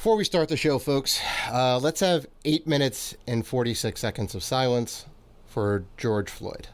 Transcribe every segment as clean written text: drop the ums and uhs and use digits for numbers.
Before we start the show, folks, let's have 8 minutes and 46 seconds of silence for George Floyd.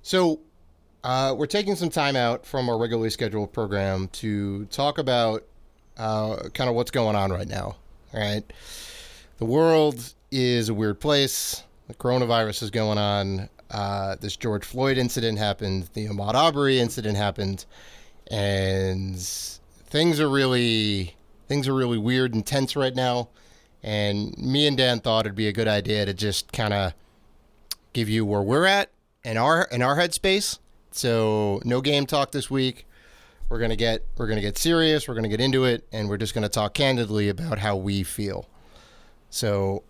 So we're taking some time out from our regularly scheduled program to talk about kind of what's going on right now. All right. The world is a weird place. The coronavirus is going on. This George Floyd incident happened. The Ahmaud Arbery incident happened. And things are really weird and tense right now. And me and Dan thought it'd be a good idea to just kind of give you where we're at in our headspace. So no game talk this week. We're gonna get serious. We're gonna get into it, and we're just gonna talk candidly about how we feel. So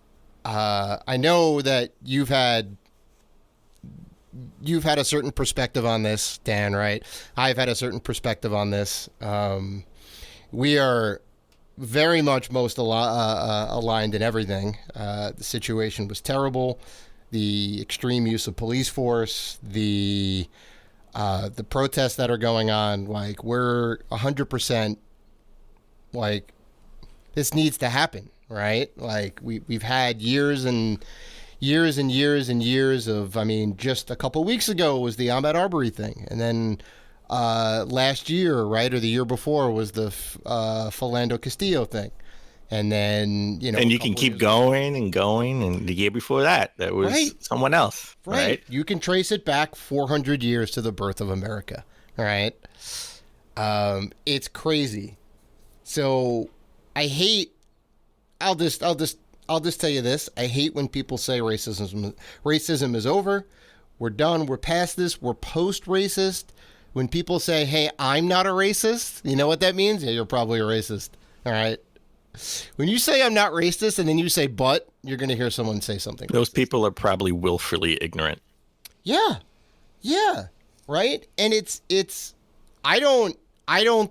I know that you've had a certain perspective on this, Dan, right? I've had a certain perspective on this. We are very much most aligned in everything. The situation was terrible. The extreme use of police force, the protests that are going on, like we're 100% like this needs to happen, right? Like we've had years and years and years and years of, I mean, just a couple weeks ago was the Ahmaud Arbery thing, and then last year, right, or the year before was the Philando Castillo thing. And then, and you can keep going and going. And the year before that was right. Someone else. Right. You can trace it back 400 years to the birth of America. Right. It's crazy. So I'll just tell you this. I hate when people say racism is over. We're done. We're past this. We're post-racist. When people say, hey, I'm not a racist, you know what that means? Yeah, you're probably a racist. All right. When you say I'm not racist and then you say but, you're going to hear someone say something. Those people are probably willfully ignorant. Yeah. Yeah. Right? And I don't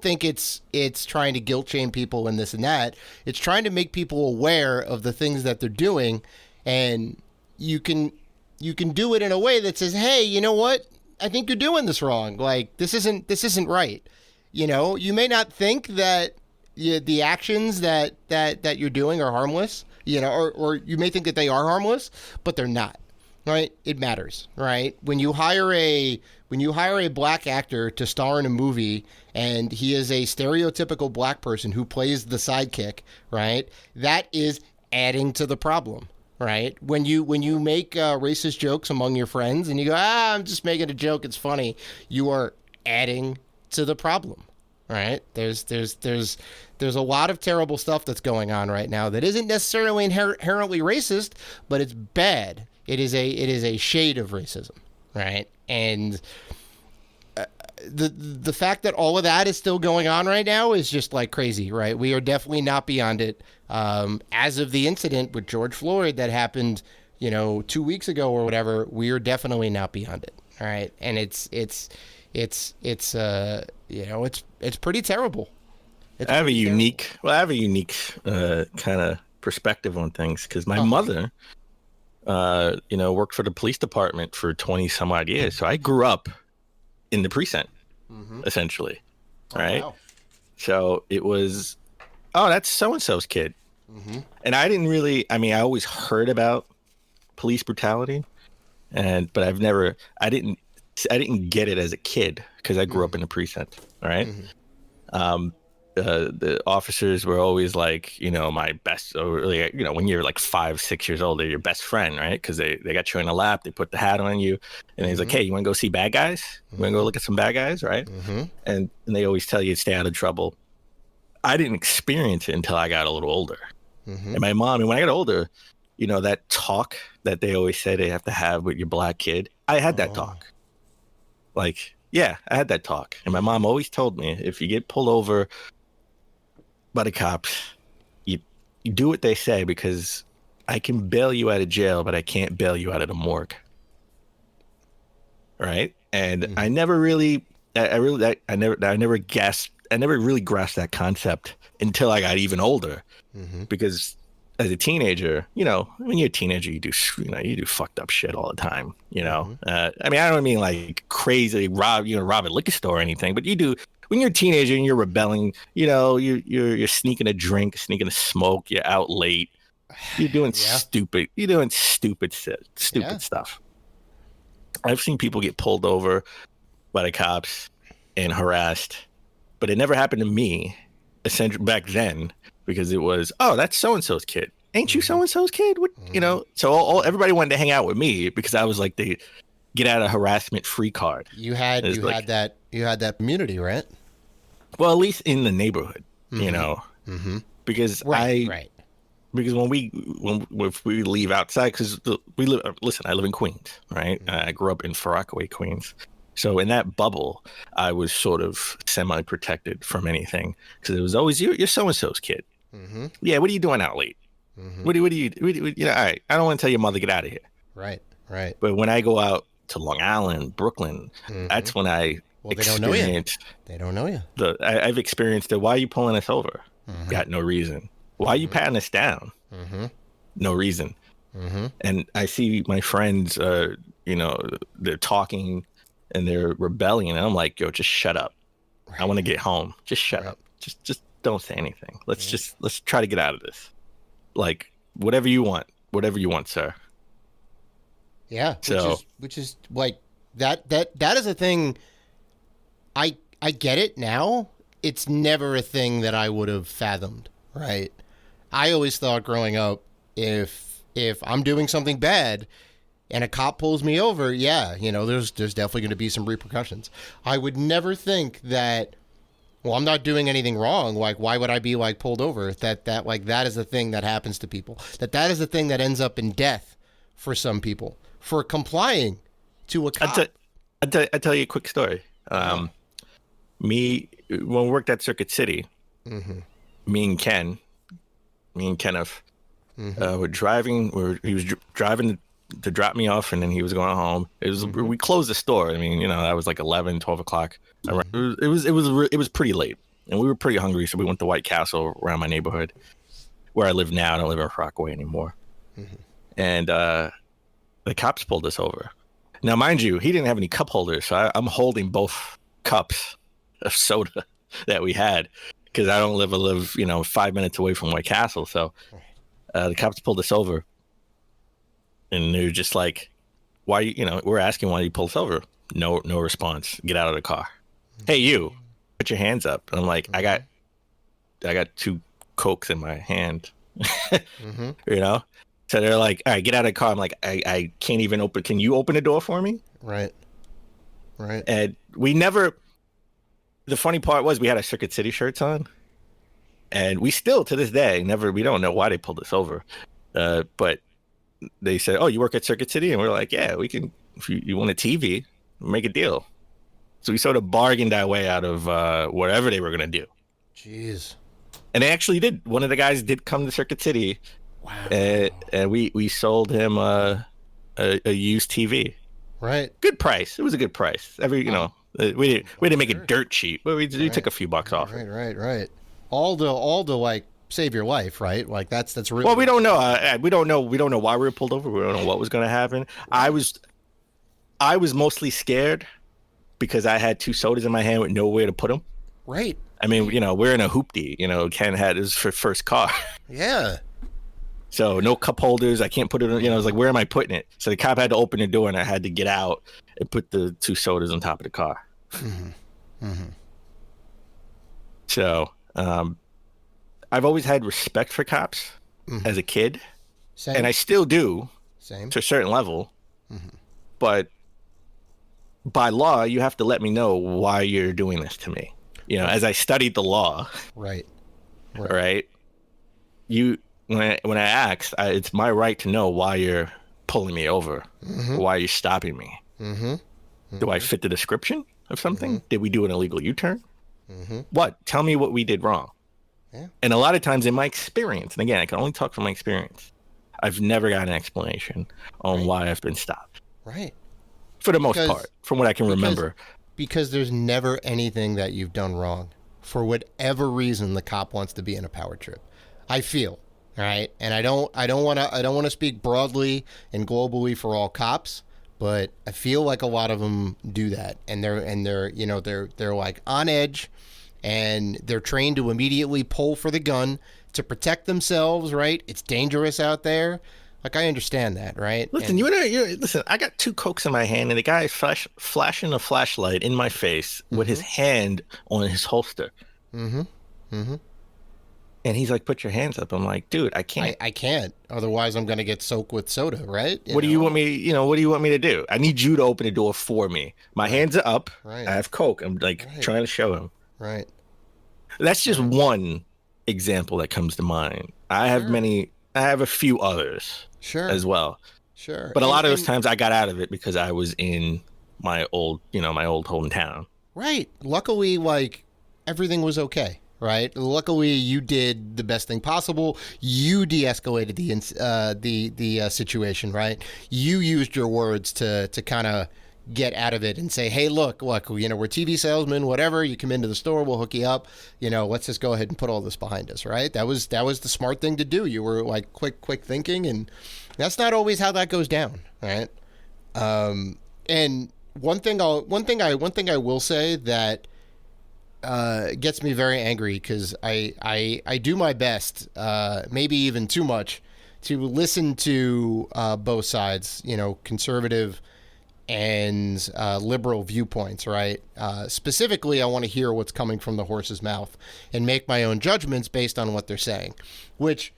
think it's trying to guilt shame people and this and that. It's trying to make people aware of the things that they're doing, and you can do it in a way that says, "Hey, you know what? I think you're doing this wrong. Like this isn't right." You know, you may not think that the actions that you're doing are harmless, you know, or you may think that they are harmless, but they're not, right? It matters, right? When you hire a black actor to star in a movie and he is a stereotypical black person who plays the sidekick, right? That is adding to the problem, right? When you make racist jokes among your friends and you go, I'm just making a joke, it's funny, you are adding to the problem. Right. There's a lot of terrible stuff that's going on right now that isn't necessarily inherently racist, but it's bad. It is a shade of racism. Right. And the fact that all of that is still going on right now is just like crazy. Right. We are definitely not beyond it. As of the incident with George Floyd that happened, 2 weeks ago or whatever, we are definitely not beyond it. All right. And it's pretty terrible. I have a unique kind of perspective on things because my mother, worked for the police department for 20 some odd years. So I grew up in the precinct, essentially. Right. Wow. So it was, that's so-and-so's kid. Mm-hmm. And I didn't really, I always heard about police brutality but I didn't get it as a kid because I grew up in the precinct. All right. Mm-hmm. The officers were always like, my best, when you're like 5-6 years old, they're your best friend, right? Because they got you in a lap, they put the hat on you, and he's like, hey, you want to go see bad guys? You want to go look at some bad guys, right? Mm-hmm. And they always tell you to stay out of trouble. I didn't experience it until I got a little older. Mm-hmm. And my mom, and when I got older, that talk that they always say they have to have with your black kid, I had that talk. Like, yeah, I had that talk. And my mom always told me, if you get pulled over by the cops, you do what they say, because I can bail you out of jail, but I can't bail you out of the morgue. Right? And I never really grasped that concept until I got even older. Mm-hmm. Because as a teenager, when you're a teenager, you do fucked up shit all the time, Mm-hmm. I don't mean like crazy rob a liquor store or anything, but you do when you're a teenager and you're rebelling, you're sneaking a drink, sneaking a smoke, you're out late, you're doing stupid stuff. I've seen people get pulled over by the cops and harassed, but it never happened to me. Essentially, back then, because it was, oh, that's so and so's kid. Ain't you so and so's kid? What, So everybody wanted to hang out with me because I was like the get out of harassment free card. You had that immunity, right? Well, at least in the neighborhood, because because when if we leave outside, because I live in Queens, right? I grew up in Far Rockaway, Queens. So in that bubble, I was sort of semi-protected from anything because it was always you're so-and-so's kid. Yeah, what are you doing out late? What do you all right, I don't want to tell your mother, get out of here. Right. But when I go out to Long Island, Brooklyn, that's when I they don't know you. They don't know you. I've experienced it. Why are you pulling us over? Got no reason. Why are you patting us down? No reason. And I see my friends, they're talking and they're rebelling, and I'm like, yo, just shut up. I want to get home. Just shut up. Just don't say anything. Let's try to get out of this. Like, whatever you want, sir. Yeah. Which is like that is a thing. I get it now. It's never a thing that I would have fathomed, right? I always thought growing up, if I'm doing something bad and a cop pulls me over, there's definitely going to be some repercussions. I would never think that, well, I'm not doing anything wrong. Like, why would I be like pulled over? That is a thing that happens to people. That is a thing that ends up in death for some people for complying to a cop. I'll tell you a quick story. Me, when we worked at Circuit City, me and Kenneth were driving. He was driving to drop me off, and then he was going home. We closed the store. I mean, that was like 11, 12 o'clock. It was pretty late, and we were pretty hungry, so we went to White Castle around my neighborhood where I live now. I don't live in Rockaway anymore. And the cops pulled us over. Now, mind you, he didn't have any cup holders, so I'm holding both cups of soda that we had because I don't live 5 minutes away from White Castle. So the cops pulled us over. And they're just like, why, we're asking why you pulled us over. No response. Get out of the car. Hey, you, put your hands up. And I'm like, I got 2 Cokes in my hand, So they're like, all right, get out of the car. I'm like, I can't even open. Can you open the door for me? Right. And the funny part was we had our Circuit City shirts on. And we still, to this day, we don't know why they pulled us over. But they said, oh, you work at Circuit City? And we were like, yeah, we can, if you want a TV, make a deal. So we sort of bargained our way out of whatever they were going to do. Jeez. And they actually did. One of the guys did come to Circuit City. Wow. And we sold him a used TV. Right. Good price. It was a good price. We didn't make it dirt cheap, but we took a few bucks off. Right. All to like save your life, right? Like that's really. Well, we don't know. We don't know why we were pulled over. We don't know what was going to happen. I was mostly scared because I had 2 sodas in my hand with nowhere to put them. Right. I mean, we're in a hoopty. Ken had his first car. Yeah. So no cup holders. I can't put it in. I was like, where am I putting it? So the cop had to open the door, and I had to get out and put the 2 sodas on top of the car. So I've always had respect for cops as a kid. Same. And I still do. Same. To a certain level. But by law, you have to let me know why you're doing this to me. As I studied the law. Right. When I asked, it's my right to know why you're pulling me over, why you're stopping me. Do I fit the description of something? Did we do an illegal U-turn? What? Tell me what we did wrong. Yeah. And a lot of times in my experience, and again, I can only talk from my experience, I've never got an explanation on why I've been stopped. Right. For the most part, from what I can remember. Because there's never anything that you've done wrong. For whatever reason, the cop wants to be in a power trip. I feel, right? And I don't want to speak broadly and globally for all cops, but I feel like a lot of them do that, and they're like on edge, and they're trained to immediately pull for the gun to protect themselves. Right? It's dangerous out there. Like, I understand that, right? Listen, listen. I got 2 Cokes in my hand, and the guy is flashing a flashlight in my face with his hand on his holster. Mm-hmm. Mm-hmm. And he's like, "Put your hands up." I'm like, "Dude, I can't. I can't. Otherwise, I'm going to get soaked with soda, right? What do you want me? What do you want me to do? I need you to open the door for me. My hands are up. Right. I have Coke. I'm like trying to show him. Right. That's just one example that comes to mind. I have many. I have a few others. Sure. As well. Sure. But a lot of those times I got out of it because I was in my old hometown. Right. Luckily, like, everything was okay. Right. Luckily, you did the best thing possible. You de-escalated the situation. Right. You used your words to kind of get out of it and say, "Hey, look, we're TV salesmen. Whatever. You come into the store, we'll hook you up. Let's just go ahead and put all this behind us." Right. That was the smart thing to do. You were like quick thinking, and that's not always how that goes down. Right. And one thing I will say that gets me very angry, because I do my best, maybe even too much, to listen to both sides, conservative and liberal viewpoints, right? Specifically, I want to hear what's coming from the horse's mouth and make my own judgments based on what they're saying, which,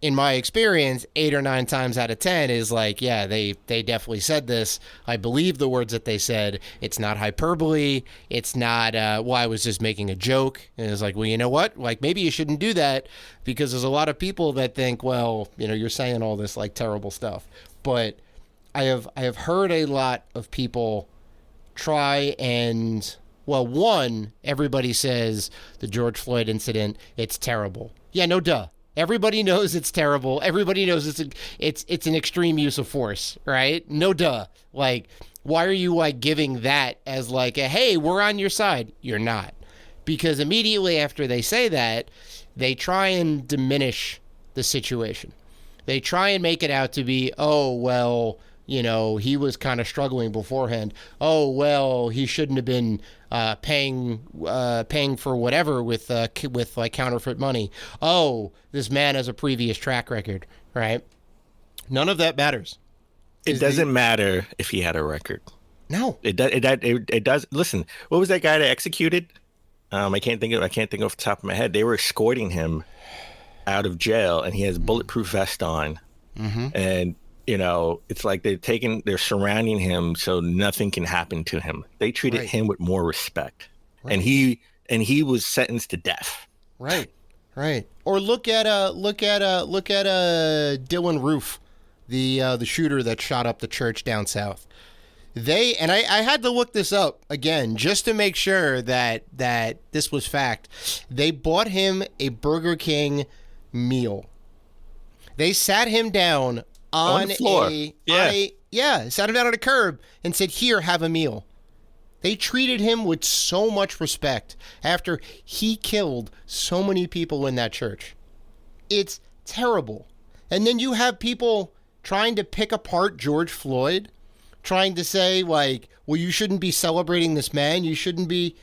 in my experience, 8 or 9 times out of 10 is like, yeah, they definitely said this. I believe the words that they said. It's not hyperbole. It's not, I was just making a joke. And it's like, well, you know what? Like, maybe you shouldn't do that, because there's a lot of people that think, well, you're saying all this like terrible stuff. But I have heard a lot of people try and, well, one, everybody says the George Floyd incident, it's terrible. Yeah, no duh. Everybody knows it's terrible. Everybody knows it's an extreme use of force, right? No duh. Like, why are you like giving that as like a, hey, we're on your side? You're not. Because immediately after they say that, they try and diminish the situation. They try and make it out to be, oh, well, he was kind of struggling beforehand. Oh, well, he shouldn't have been paying for whatever with like counterfeit money. Oh, this man has a previous track record, right? None of that matters. It doesn't matter if he had a record. No, it does. Listen, what was that guy that executed? I can't think off the top of my head. They were escorting him out of jail, and he has a bulletproof vest on, and it's like they're surrounding him so nothing can happen to him. They treated him with more respect, and he was sentenced to death. Right. Or look at Dylan Roof, the shooter that shot up the church down south. I had to look this up again just to make sure that this was fact. They bought him a Burger King meal. They sat him down on the floor. Sat him down on a curb and said, "Here, have a meal." They treated him with so much respect after he killed so many people in that church. It's terrible. And then you have people trying to pick apart George Floyd, trying to say, like, well, you shouldn't be celebrating this man. You shouldn't be.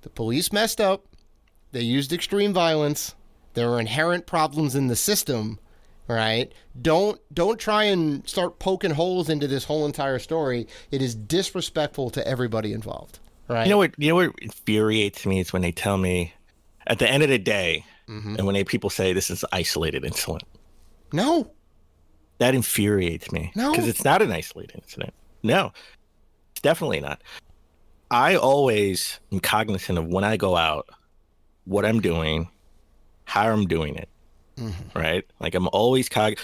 The police messed up. They used extreme violence. There are inherent problems in the system. Right? Don't try and start poking holes into this whole entire story. It is disrespectful to everybody involved. Right? You know what infuriates me is when they tell me at the end of the day, and when people say this is an isolated incident. No. That infuriates me. No. Because it's not an isolated incident. No. It's definitely not. I always am cognizant of when I go out, what I'm doing, how I'm doing it. Right? Like, I'm always I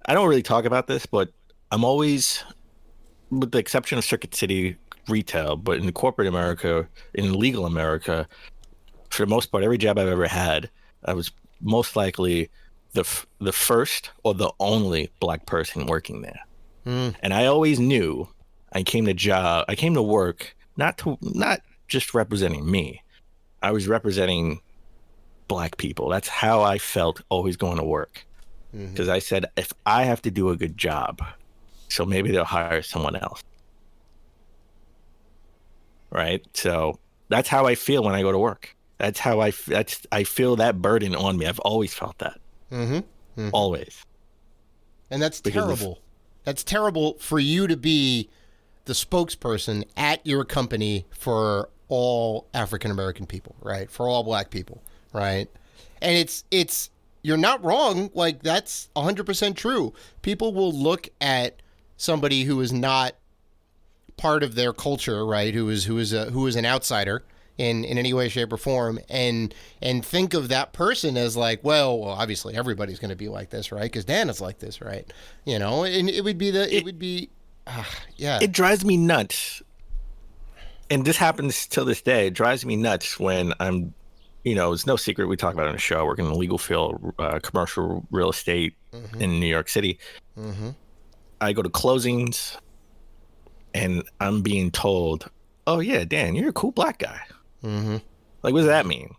don't really talk about this, but I'm always, with the exception of Circuit City retail, but in corporate America, in legal America, for the most part, every job I've ever had, I was most likely the first or the only Black person working there. And I always knew I came to work not just representing me. I was representing Black people. That's how I felt always going to work. Because I said, if I have to do a good job, so maybe they'll hire someone else. Right? So that's how I feel when I go to work. That's how I feel that burden on me. I've always felt that. always. And that's Because terrible. That's terrible for you to be the spokesperson at your company for all African American people, right? For all black people, right? And it's you're not wrong. Like, that's 100% true. People will look at somebody who is not part of their culture, right? Who is an outsider in any way, shape, or form, and think of that person as like, well, obviously everybody's going to be like this, right? Because Dan is like this, right? You know, and it would be yeah. It drives me nuts, and this happens till this day. It drives me nuts when I'm, it's no secret, we talk about it on the show, working in the legal field, commercial real estate in New York City. I go to closings, and I'm being told, "Oh yeah, Dan, you're a cool black guy." Like, what does that mean?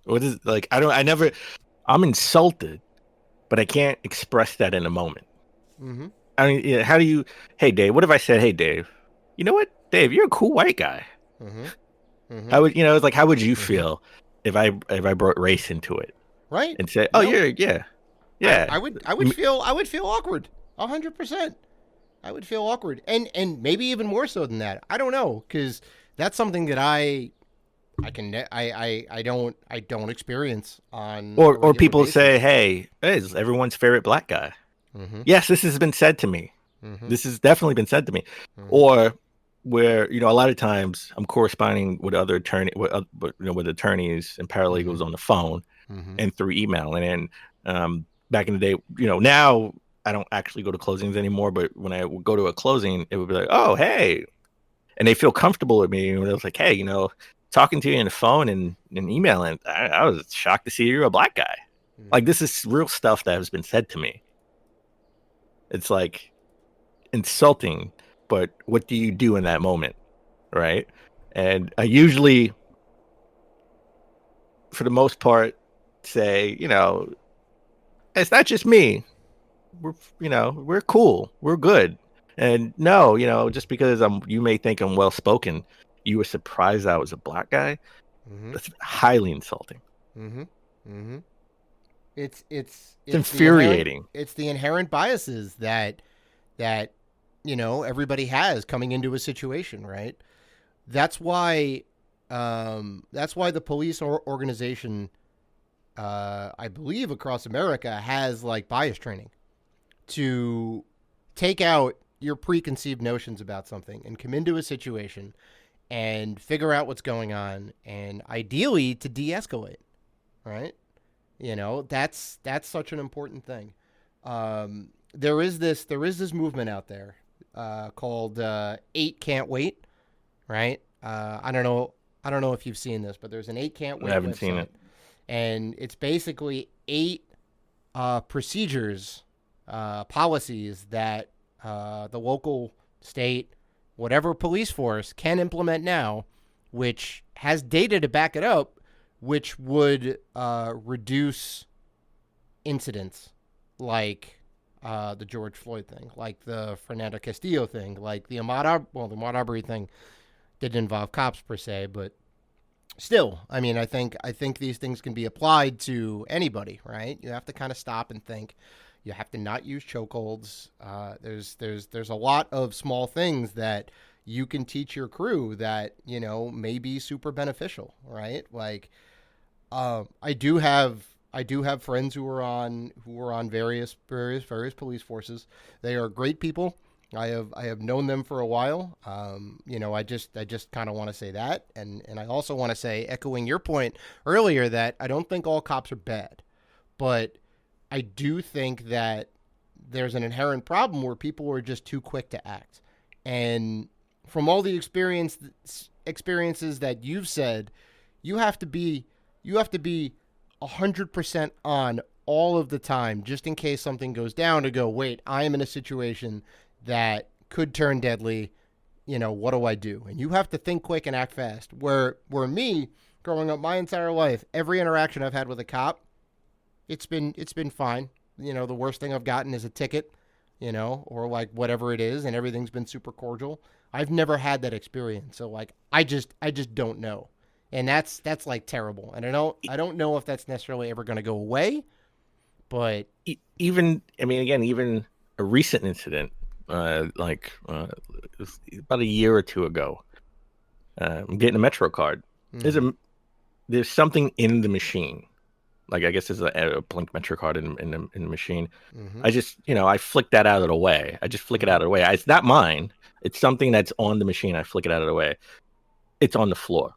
What is, like? I'm insulted, but I can't express that in a moment. I mean, yeah, how do you? Hey, Dave. What if I said, "Hey, Dave, you know what, Dave? You're a cool white guy." I would, it's like, how would you feel if I brought race into it, right? And say, "Oh, yeah." I would feel awkward, 100%. I would feel awkward, and maybe even more so than that. I don't know, because that's something that I don't experience on. Or people basis. Say, "Hey, is everyone's favorite black guy?" Yes, this has been said to me. This has definitely been said to me. Or where, a lot of times I'm corresponding with other with attorneys and paralegals on the phone and through email. And then back in the day, now I don't actually go to closings anymore. But when I would go to a closing, it would be like, "Oh, hey," and they feel comfortable with me. And it was like, "Hey, talking to you on the phone and emailing, I was shocked to see you're a black guy." Like, this is real stuff that has been said to me. It's like insulting, but what do you do in that moment, right? And I usually, for the most part, say, it's not just me. We're cool. We're good. And no, just because you may think I'm well spoken, you were surprised I was a black guy. That's highly insulting. It's infuriating. It's the inherent biases that everybody has coming into a situation, right? That's why the police organization, I believe across America, has like bias training to take out your preconceived notions about something and come into a situation and figure out what's going on, and ideally to de-escalate, right? That's such an important thing. There is this movement out there called 8 Can't Wait, right? I don't know if you've seen this, but there's an 8 Can't Wait. I haven't seen it. And it's basically 8 procedures, policies that the local, state, whatever police force can implement now, which has data to back it up, which would reduce incidents like the George Floyd thing, like the Fernando Castillo thing, like the Ahmaud Arbery thing. Didn't involve cops per se, but still, I mean, I think these things can be applied to anybody, right? You have to kind of stop and think. You have to not use chokeholds. There's a lot of small things that you can teach your crew that may be super beneficial, right? Like, I do have friends who are on various police forces. They are great people. I have known them for a while. I just kind of want to say that, and I also want to say, echoing your point earlier, that I don't think all cops are bad, but I do think that there's an inherent problem where people are just too quick to act. And from all the experiences that you've said, you have to be 100% on all of the time, just in case something goes down, to go, wait, I am in a situation that could turn deadly. What do I do? And you have to think quick and act fast. Where me, growing up my entire life, every interaction I've had with a cop, it's been fine. The worst thing I've gotten is a ticket, or like whatever it is, and everything's been super cordial. I've never had that experience. So like, I just don't know. And that's like terrible. And I don't know if that's necessarily ever going to go away, But Even, I mean, again, even a recent incident, it was about a year or two ago. I'm getting a Metro card. There's mm-hmm, a there's something in the machine. Like, I guess there's a Blink Metro card in the machine. mm-hmm, I just, I flick that out of the way. I just flick it mm-hmm, out of the way. It's not mine. It's something that's on the machine. I flick it out of the way. It's on the floor.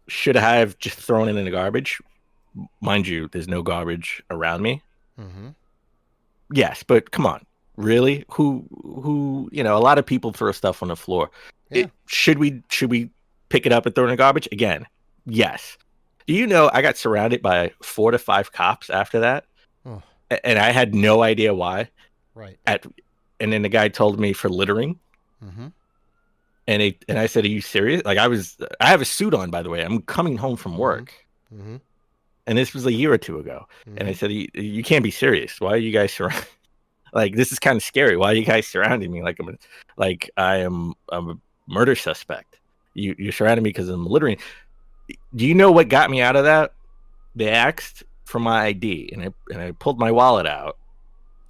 Should I have just thrown it in the garbage? Mind you, there's no garbage around me. mm-hmm. Yes, but come on. Really? Who, a lot of people throw stuff on the floor. Yeah. Should we pick it up and throw it in the garbage? Again, yes. Do you know I got surrounded by 4 to 5 cops after that? Oh, And I had no idea why. right. And then the guy told me for littering. Mm-hmm, And I said, "Are you serious?" Like, I have a suit on, by the way. I'm coming home from mm-hmm, work. mm-hmm, And this was a year or two ago. And I mm-hmm. said, you can't be serious. Why are you guys surrounding? Like, this is kind of scary. Why are you guys surrounding me? I'm a murder suspect. You surrounded me because I'm littering. Do you know what got me out of that? They asked for my ID, and I pulled my wallet out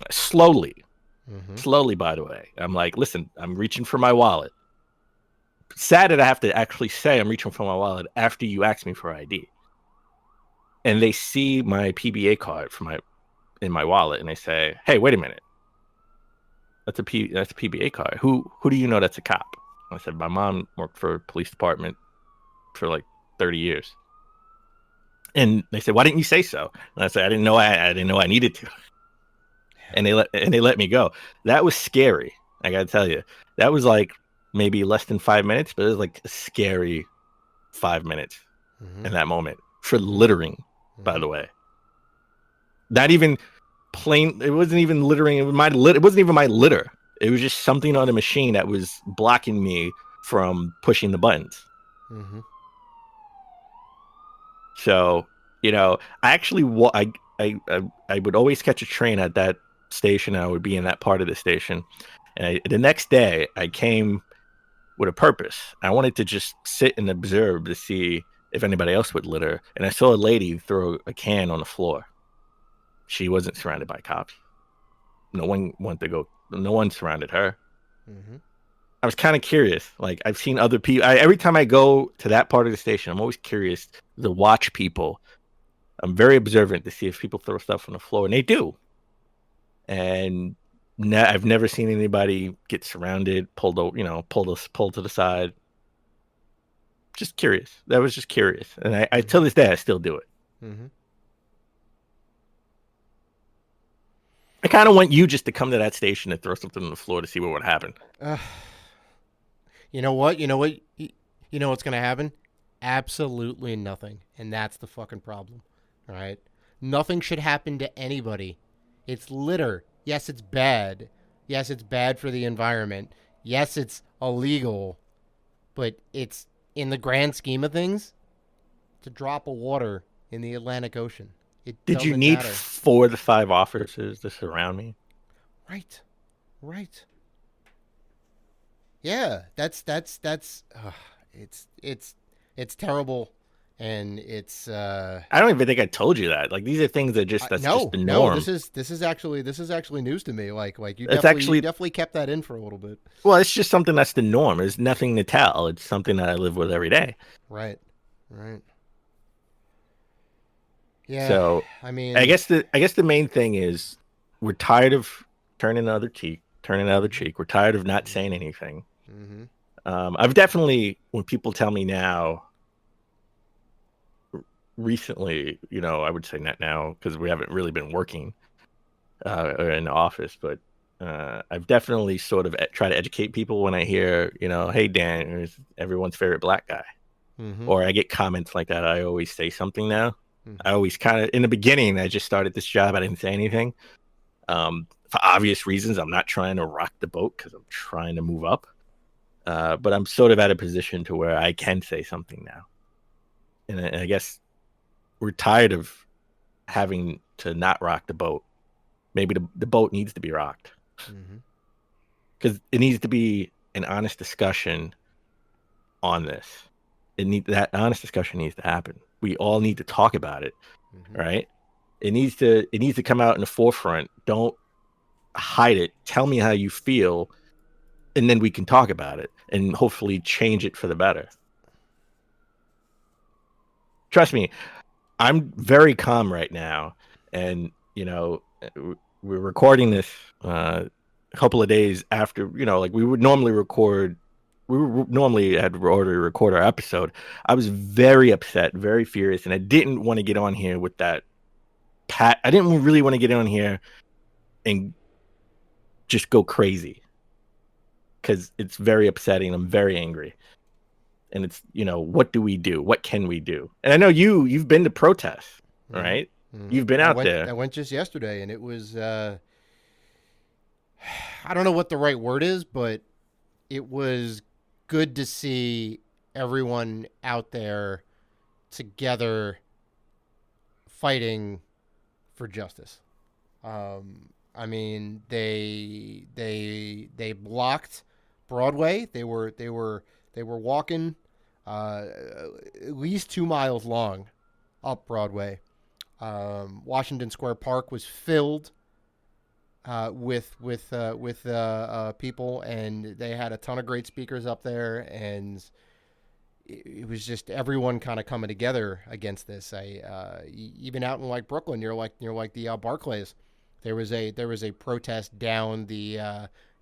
slowly. Mm-hmm. Slowly, by the way. I'm like, listen, I'm reaching for my wallet. Sad that I have to actually say I'm reaching for my wallet after you asked me for ID. And they see my PBA card in my wallet, and they say, "Hey, wait a minute. That's a PBA card. Who do you know that's a cop?" I said, "My mom worked for a police department for like 30 years." And they said, "Why didn't you say so?" And I said, "I didn't know I needed to." And they let me go. That was scary. I gotta tell you, that was like maybe less than 5 minutes, but it was like a scary 5 minutes Mm-hmm. in that moment for littering. By Mm-hmm. the way, not even plain. It wasn't even littering. It wasn't even my litter. It was just something on the machine that was blocking me from pushing the buttons. Mm-hmm. So, I actually I would always catch a train at that station. I would be in that part of the station, and the next day I came with a purpose. I wanted to just sit and observe to see if anybody else would litter, and I saw a lady throw a can on the floor. She wasn't surrounded by cops. No one wanted to go. No one surrounded her. Mm-hmm. I was kind of curious. Like, I've seen other people. Every time I go to that part of the station, I'm always curious to watch people. I'm very observant to see if people throw stuff on the floor, and they do. And I've never seen anybody get surrounded, pulled to the side. Just curious. That was just curious, and I Mm-hmm. till this day I still do it. Mm-hmm. I kind of want you just to come to that station and throw something on the floor to see what would happen. You know what? You know what? You know what's gonna happen? Absolutely nothing, and that's the fucking problem. All right, nothing should happen to anybody. It's litter. Yes, it's bad. Yes, it's bad for the environment. Yes, it's illegal, but it's in the grand scheme of things, it's a drop of water in the Atlantic Ocean. It Did you doesn't need matter. 4 to 5 officers to surround me? Right. Right. Yeah, it's terrible, and it's I don't even think I told you that. Like, these are things that's just no, the no. norm. This is actually news to me. Like you It's you actually, definitely kept that in for a little bit. well, it's just something that's the norm. There's nothing to tell. It's something that I live with every day. Right. Right. Yeah. So I mean, I guess the main thing is we're tired of turning the other cheek. We're tired of not saying anything. mm-hmm. I've definitely, when people tell me now, recently, I would say not now because we haven't really been working or in the office, but I've definitely sort of try to educate people when I hear, "Hey, Dan, who's everyone's favorite black guy," Mm-hmm. or I get comments like that. I always say something now. Mm-hmm. I always kind of, in the beginning, I just started this job. I didn't say anything for obvious reasons. I'm not trying to rock the boat because I'm trying to move up. But I'm sort of at a position to where I can say something now. And I guess we're tired of having to not rock the boat. Maybe the boat needs to be rocked Mm-hmm. because it needs to be an honest discussion on this. That honest discussion needs to happen. We all need to talk about it, Mm-hmm. right? It needs to come out in the forefront. Don't hide it. Tell me how you feel, and then we can talk about it and hopefully change it for the better. Trust me, I'm very calm right now, and we're recording this a couple of days after, like we would normally record. Normally had already record our episode. I was very upset, very furious, and I didn't want to get on here with that. I didn't really want to get on here and just go crazy because it's very upsetting. I'm very angry, and it's what do we do? What can we do? And I know you've been to protests, right? Mm-hmm. You've been out there. I went just yesterday, and it was I don't know what the right word is, but it was good to see everyone out there together fighting for justice. I mean, they blocked Broadway. They were walking at least 2 miles long up Broadway. Washington Square Park was filled with people, and they had a ton of great speakers up there, and it was just everyone kind of coming together against this. Even out in like Brooklyn, near the Barclays, there was a protest down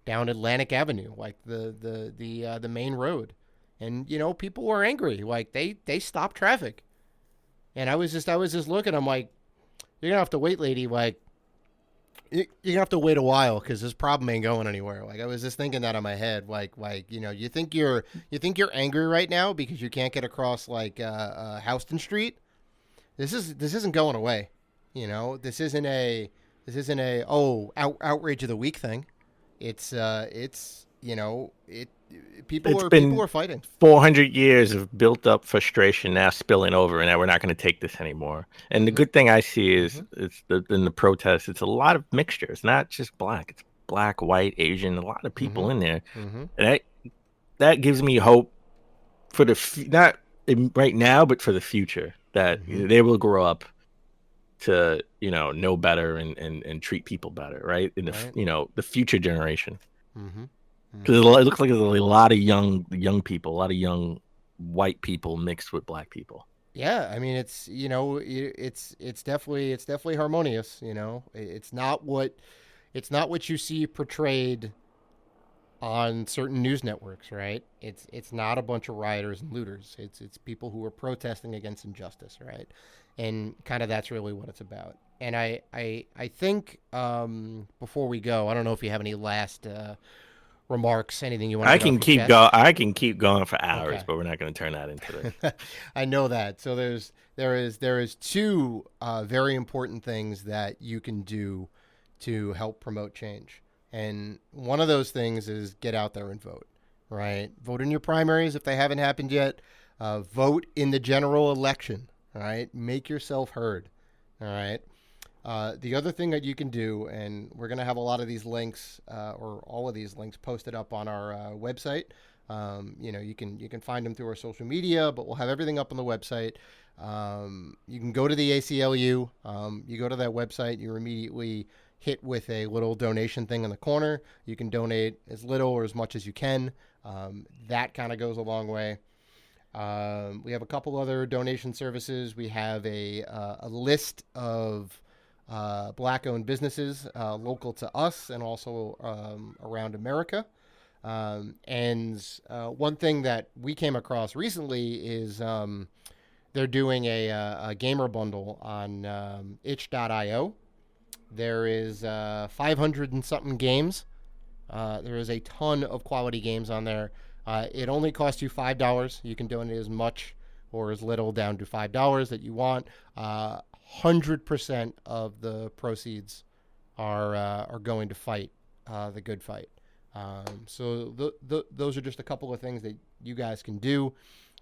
down Atlantic Avenue, like the main road, and people were angry, like they stopped traffic, and I was just looking, I'm like, you're gonna have to wait, lady, like you're gonna have to wait a while because this problem ain't going anywhere. Like I was just thinking that in my head. Like you think you're angry right now because you can't get across like Houston Street. This isn't going away. This isn't a outrage of the week thing. It's people are fighting. 400 years of built up frustration now spilling over, and now we're not going to take this anymore. And the good thing I see is in the protests, it's a lot of mixture. It's not just black. It's black, white, Asian, a lot of people in there. And that gives me hope for not right now, but for the future, that they will grow up to know better and treat people better, right? In the future generation. Because it looks like there's a lot of young people, a lot of young white people mixed with black people. Yeah, I mean it's definitely harmonious. It's not what you see portrayed on certain news networks, right? It's not a bunch of rioters and looters. It's people who are protesting against injustice, right? And kind of that's really what it's about. And I think before we go, I don't know if you have any last remarks, anything you want to I can keep going. I can keep going for hours, okay, but we're not going to turn that into this. I know that. So there is two very important things that you can do to help promote change. And one of those things is get out there and vote, right? Vote in your primaries if they haven't happened yet. Vote in the general election, all right? Make yourself heard, all right? The other thing that you can do, and we're going to have a lot of these links or all of these links posted up on our website. You can find them through our social media, but we'll have everything up on the website. You can go to the ACLU. You go to that website, you're immediately hit with a little donation thing in the corner. You can donate as little or as much as you can. That kind of goes a long way. We have a couple other donation services. We have a list of Black-owned businesses local to us and also around America. And one thing that we came across recently is they're doing a gamer bundle on itch.io. There is 500 and something games. There is a ton of quality games on there. It only costs you $5. You can donate as much or as little, down to $5 that you want. 100% of the proceeds are going to fight the good fight. So those are just a couple of things that you guys can do.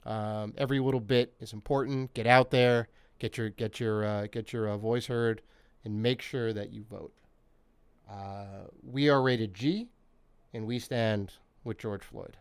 Every little bit is important. Get out there, get your voice heard, and make sure that you vote. We are rated G, and we stand with George Floyd.